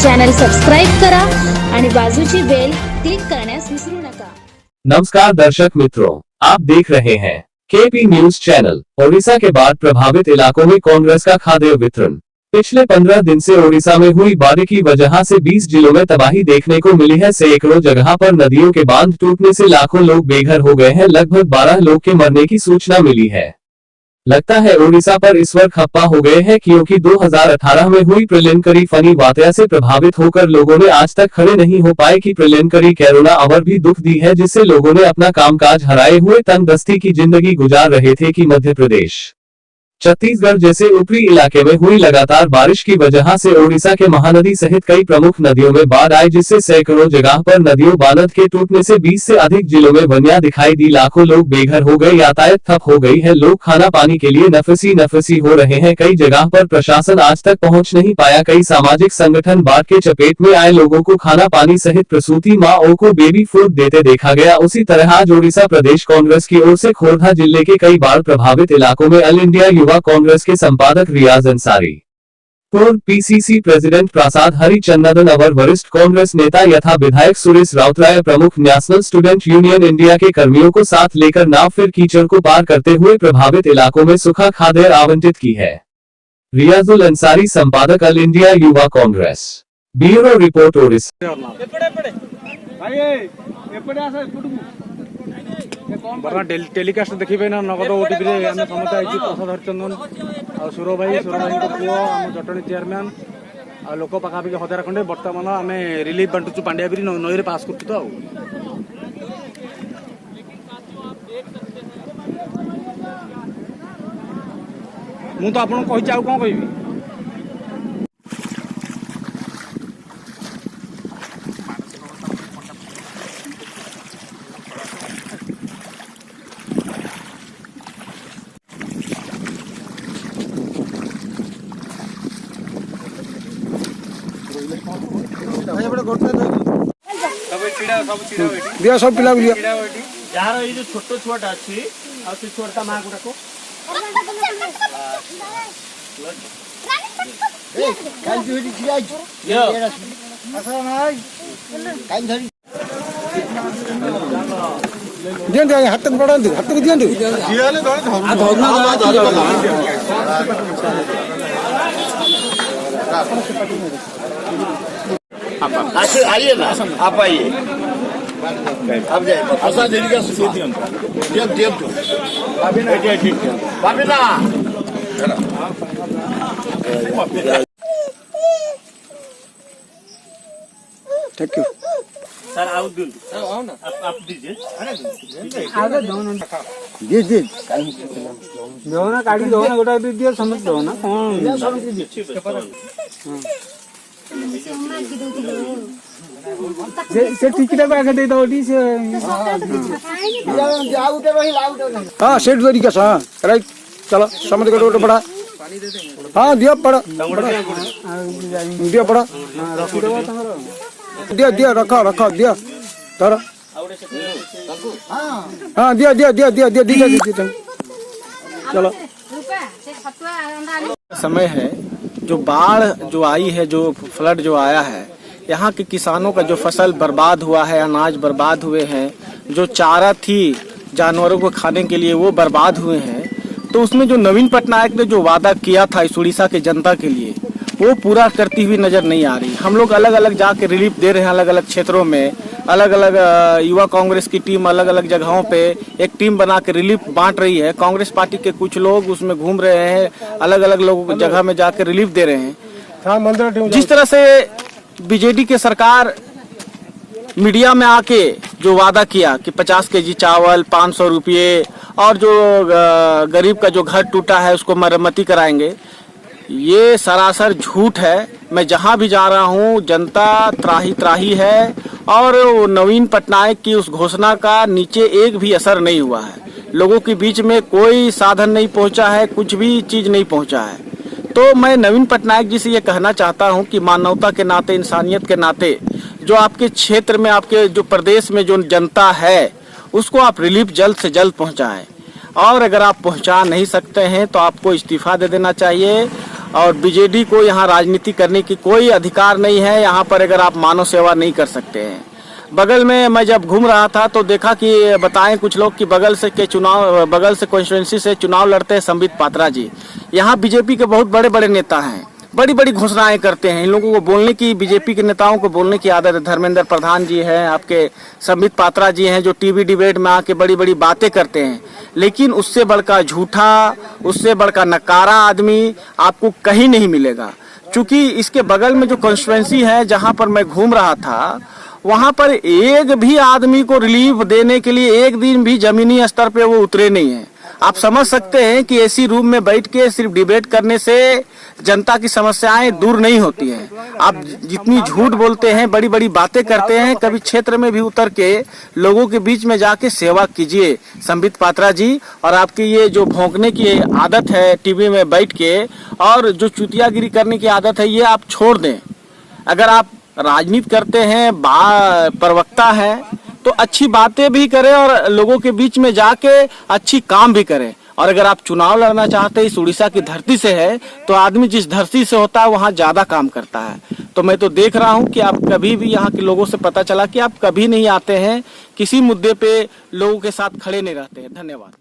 Channel subscribe करा आणि बाजूची बेल क्लिक करण्यास विसरू नका। नमस्कार दर्शक मित्रों, आप देख रहे हैं केपी न्यूज चैनल। ओडिशा के बाढ़ प्रभावित इलाकों में कांग्रेस का खाद्य वितरण। पिछले 15 दिन से ओडिशा में हुई बाढ़ की वजह से 20 जिलों में तबाही देखने को मिली है। सैकड़ों जगह पर नदियों के बांध टूटने से लाखों लोग बेघर हो गए हैं। लगभग 12 लोग के मरने की सूचना मिली है। लगता है ओडिशा पर इस बार खप्पा हो गए हैं, क्योंकि 2018 में हुई प्रलयंकरी फनी वाकया से प्रभावित होकर लोगों ने आज तक खड़े नहीं हो पाए कि प्रलयंकरी कोरोना अवर भी दुख दी है, जिससे लोगों ने अपना कामकाज हराए हुए तंगदस्ती की जिंदगी गुजार रहे थे कि मध्य प्रदेश, छत्तीसगढ़ जैसे ऊपरी इलाके में हुई लगातार बारिश की वजह से ओडिशा के महानदी सहित कई प्रमुख नदियों में बाढ़ आई, जिससे सैकड़ों जगह पर नदियों बांध के टूटने से 20 से अधिक जिलों में बनिया दिखाई दी। लाखों लोग बेघर हो गए, यातायात ठप हो गई है, लोग खाना पानी के लिए नफसी हो रहे हैं। कई जगह पर प्रशासन आज तक पहुंच नहीं पाया। कई सामाजिक संगठन बाढ़ के चपेट में आए लोगों को खाना पानी सहित प्रसूति माओं को बेबी फूड देते देखा गया। उसी तरह आज ओडिशा प्रदेश कांग्रेस की ओर से खोरधा जिले के कई बाढ़ प्रभावित इलाकों में ऑल इंडिया युवा कांग्रेस के संपादक रियाज अंसारी, पूर्व पीसीसी प्रेसिडेंट प्रसाद हरिचंदन अवर, वरिष्ठ कांग्रेस नेता यथा विधायक सुरेश राउतराय, प्रमुख नेशनल स्टूडेंट यूनियन इंडिया के कर्मियों को साथ लेकर नाव फिर कीचड़ को पार करते हुए प्रभावित इलाकों में सूखा खाद्य आवंटित की है। रियाजुल अंसारी, संपादक ऑल इंडिया युवा Congress, bureau report Odisha. Burma telecast देखिए ना नगद ओटीपी आम समस्त आई प्रसाद हरिचंदन आ सुर भाई पुओ आम जटणी चेयरमैन आ लोक पाखापाखि 1000 खंडे बर्तमान आम रिलीफ बांटुचु पांडियाबिरी नई पास कर तो मु तो आपन कहि आउ कोन कहबी दिया सब पिला दिया यार ये जो छोटो छुआटा अछि आ से छोटका मां को रखो ए काल जोडी खिलाई यो असला नाइ काल धरी दियन दे हाथ तक बड़ा दे हाथ तक दियन दे जियाले धर आ धरना आइए ना, आप आइए, आप जाइए, ऐसा देरी का सुनिए दियन, बाबी ना, थैंक यू सर आओ दूर आओ ना आप दीजिए आगे दो ना दे दो ना काटी दो ना गोटा दे दियो समझ दो ना कौन से टिकट पे आगे दे दो डी से हां सेट तरीका से हां राइट चलो समझ के रोड बड़ा हां दिया पड़ा दिया पड़ा रखी दो तमरो दिया दिया रखा दिया तर हां दिया चलो समय है जो बाढ़ जो आई है, जो फ्लड जो आया है, यहाँ के किसानों का जो फसल बर्बाद हुआ है, अनाज बर्बाद हुए हैं, जो चारा थी जानवरों को खाने के लिए वो बर्बाद हुए हैं। तो उसमें जो नवीन पटनायक ने जो वादा किया था इस उड़ीसा के जनता के लिए, वो पूरा करती हुई नजर नहीं आ रही। हम लोग अलग अलग जाके रिलीफ दे रहे हैं, अलग अलग क्षेत्रों में, अलग अलग युवा कांग्रेस की टीम अलग अलग जगहों पे एक टीम बना के रिलीफ बांट रही है। कांग्रेस पार्टी के कुछ लोग उसमें घूम रहे हैं, अलग अलग लोग जगह में जाके रिलीफ दे रहे हैं। जिस तरह से बीजेडी के सरकार मीडिया में आके जो वादा किया कि 50 केजी चावल, 500 रुपये और जो गरीब का जो घर टूटा है उसको मरम्मती कराएंगे, ये सरासर झूठ है। मैं जहां भी जा रहा हूं जनता त्राही त्राही है और नवीन पटनायक की उस घोषणा का नीचे एक भी असर नहीं हुआ है। लोगों के बीच में कोई साधन नहीं पहुंचा है, कुछ भी चीज नहीं पहुंचा है। तो मैं नवीन पटनायक जी से ये कहना चाहता हूं कि मानवता के नाते, इंसानियत के नाते, जो आपके क्षेत्र में, आपके जो प्रदेश में जो जनता है उसको आप रिलीफ जल्द से जल्द पहुंचाएं। और अगर आप पहुंचा नहीं सकते हैं तो आपको इस्तीफा दे देना चाहिए और बीजेडी को यहाँ राजनीति करने की कोई अधिकार नहीं है। यहाँ पर अगर आप मानव सेवा नहीं कर सकते हैं। बगल में मैं जब घूम रहा था तो देखा कि बताएं कुछ लोग कि बगल से कॉन्स्टिट्यूंसी से चुनाव लड़ते हैं संबित पात्रा जी। यहाँ बीजेपी के बहुत बड़े बड़े नेता हैं, बड़ी बड़ी घोषणाएं करते हैं। इन लोगों को बोलने की, बीजेपी के नेताओं को बोलने की आदत है। धर्मेंद्र प्रधान जी हैं, आपके संबित पात्रा जी हैं, जो टीवी डिबेट में आके बड़ी बड़ी बातें करते हैं, लेकिन उससे बढ़कर झूठा, उससे बढ़कर नकारा आदमी आपको कहीं नहीं मिलेगा। चूंकि इसके बगल में जो कॉन्स्टिट्यूंसी है जहां पर मैं घूम रहा था, वहां पर एक भी आदमी को रिलीफ देने के लिए एक दिन भी जमीनी स्तर पे वो उतरे नहीं है। आप समझ सकते हैं कि एसी रूम में बैठ के सिर्फ डिबेट करने से जनता की समस्याएं दूर नहीं होती हैं। आप जितनी झूठ बोलते हैं, बड़ी बड़ी बातें करते हैं, कभी क्षेत्र में भी उतर के लोगों के बीच में जाके सेवा कीजिए संबित पात्रा जी। और आपकी ये जो भौंकने की आदत है टीवी में बैठ के, और जो चुतियागिरी करने की आदत है, ये आप छोड़ दें। अगर आप राजनीति करते हैं, प्रवक्ता हैं, तो अच्छी बातें भी करें और लोगों के बीच में जाके अच्छी काम भी करें। और अगर आप चुनाव लड़ना चाहते हैं, इस उड़ीसा की धरती से है, तो आदमी जिस धरती से होता है वहाँ ज्यादा काम करता है। तो मैं तो देख रहा हूँ कि आप कभी भी, यहाँ के लोगों से पता चला कि आप कभी नहीं आते हैं, किसी मुद्दे पे लोगों के साथ खड़े नहीं रहते हैं। धन्यवाद।